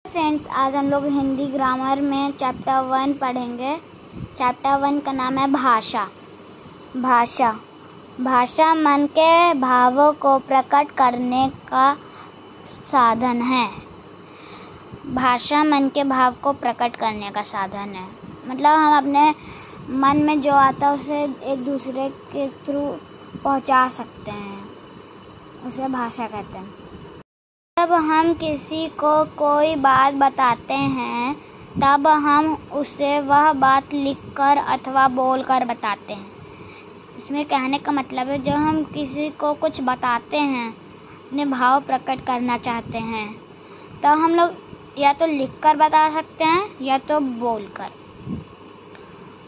Friends, आज हम लोग हिंदी ग्रामर में चैप्टर 1 पढ़ेंगे। चैप्टर 1 का नाम है भाषा। भाषा भाषा मन के भावों को प्रकट करने का साधन है। भाषा मन के भाव को प्रकट करने का साधन है, मतलब हम अपने मन में जो आता है उसे एक दूसरे के थ्रू पहुंचा सकते हैं, उसे भाषा कहते हैं। जब हम किसी को कोई बात बताते हैं तब हम उसे वह बात लिखकर अथवा बोलकर बताते हैं। इसमें कहने का मतलब है, जब हम किसी को कुछ बताते हैं, अपने भाव प्रकट करना चाहते हैं, तो हम लोग या तो लिखकर बता सकते हैं या तो बोलकर।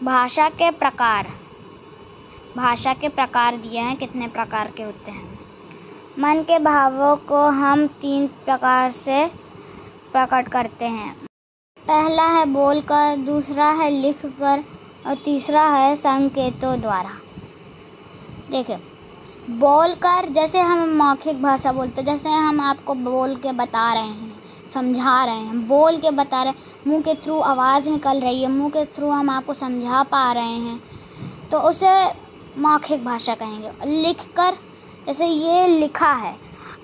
भाषा के प्रकार दिए हैं, कितने प्रकार के होते हैं। मन के भावों को हम 3 प्रकार से प्रकट करते हैं। पहला है बोलकर, दूसरा है लिखकर और तीसरा है संकेतों द्वारा। देखिए, बोलकर जैसे हम मौखिक भाषा बोलते हैं, जैसे हम आपको बोल के बता रहे हैं, समझा रहे हैं, बोल के बता रहे हैं, मुंह के थ्रू आवाज़ निकल रही है, मुंह के थ्रू हम आपको समझा पा रहे हैं, तो उसे मौखिक भाषा कहेंगे। लिखकर, जैसे ये लिखा है,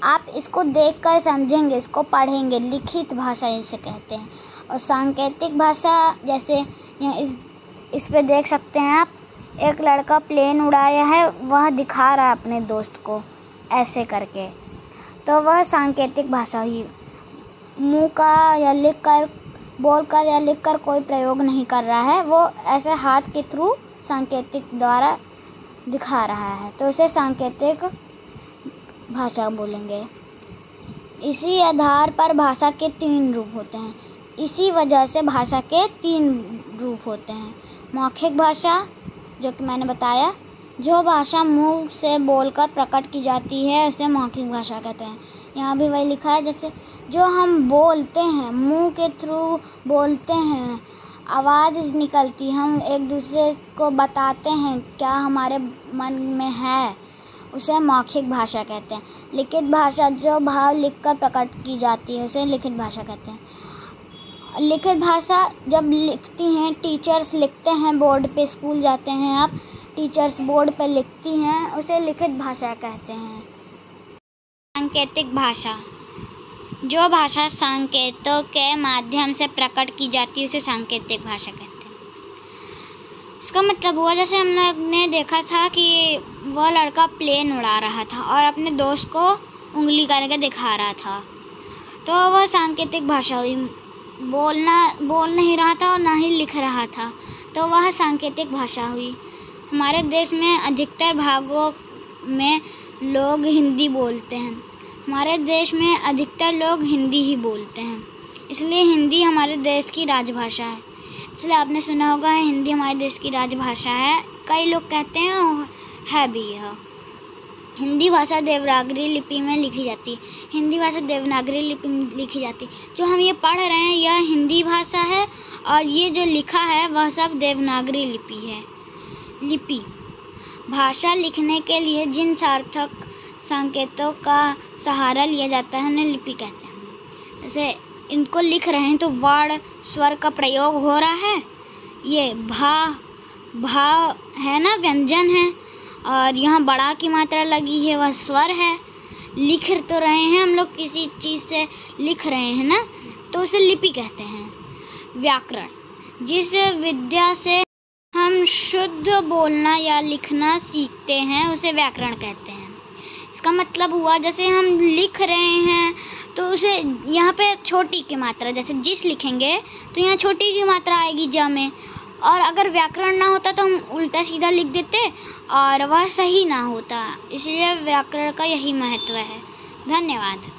आप इसको देखकर समझेंगे, इसको पढ़ेंगे, लिखित भाषा इसे कहते हैं। और सांकेतिक भाषा, जैसे इस पे देख सकते हैं आप, एक लड़का प्लेन उड़ाया है, वह दिखा रहा है अपने दोस्त को ऐसे करके, तो वह सांकेतिक भाषा हुई। मुंह का या लिखकर, बोलकर या लिखकर कोई प्रयोग नहीं कर रहा है, वो ऐसे हाथ के थ्रू सांकेतिक द्वारा दिखा रहा है, तो इसे सांकेतिक भाषा बोलेंगे। इसी आधार पर भाषा के 3 रूप होते हैं। इसी वजह से भाषा के 3 रूप होते हैं। मौखिक भाषा, जो कि मैंने बताया, जो भाषा मुंह से बोलकर प्रकट की जाती है उसे मौखिक भाषा कहते हैं। यहाँ भी वही लिखा है, जैसे जो हम बोलते हैं, मुंह के थ्रू बोलते हैं, आवाज़ निकलती, हम एक दूसरे को बताते हैं क्या हमारे मन में है, उसे मौखिक भाषा कहते हैं। लिखित भाषा, जो भाव लिखकर प्रकट की जाती है, उसे लिखित भाषा कहते हैं। लिखित भाषा जब लिखती हैं, टीचर्स लिखते हैं बोर्ड पे, स्कूल जाते हैं आप, टीचर्स बोर्ड पे लिखती हैं, उसे लिखित भाषा कहते हैं। सांकेतिक भाषा, जो भाषा संकेतों के माध्यम से प्रकट की जाती है, उसे सांकेतिक भाषा कहते हैं। इसका मतलब हुआ, जैसे हम लोग ने देखा था कि वह लड़का प्लेन उड़ा रहा था और अपने दोस्त को उंगली करके दिखा रहा था, तो वह सांकेतिक भाषा हुई। बोल नहीं रहा था और ना ही लिख रहा था, तो वह सांकेतिक भाषा हुई। हमारे देश में अधिकतर भागों में लोग हिंदी बोलते हैं। हमारे देश में अधिकतर लोग हिंदी ही बोलते हैं, इसलिए हिंदी हमारे देश की राजभाषा है। इसलिए आपने सुना होगा हिंदी हमारे देश की राजभाषा है। कई लोग कहते हैं है भी यह। हिंदी भाषा देवनागरी लिपि में लिखी जाती है। हिंदी भाषा देवनागरी लिपि में लिखी जाती है। जो हम ये पढ़ रहे हैं यह हिंदी भाषा है, और ये जो लिखा है वह सब देवनागरी लिपि है। लिपि भाषा लिखने के लिए जिन सार्थक संकेतों का सहारा लिया जाता है उन्हें लिपि कहते हैं। जैसे इनको लिख रहे हैं तो वर्ण स्वर का प्रयोग हो रहा है, ये भा है ना, व्यंजन है, और यहाँ बड़ा की मात्रा लगी है, वह स्वर है। लिख तो रहे हैं हम लोग, किसी चीज़ से लिख रहे हैं ना, तो उसे लिपि कहते हैं। व्याकरण, जिस विद्या से हम शुद्ध बोलना या लिखना सीखते हैं उसे व्याकरण कहते हैं। इसका मतलब हुआ, जैसे हम लिख रहे हैं तो उसे यहाँ पे छोटी की मात्रा, जैसे जिस लिखेंगे तो यहाँ छोटी की मात्रा आएगी ज में, और अगर व्याकरण ना होता तो हम उल्टा सीधा लिख देते और वह सही ना होता। इसलिए व्याकरण का यही महत्व है। धन्यवाद।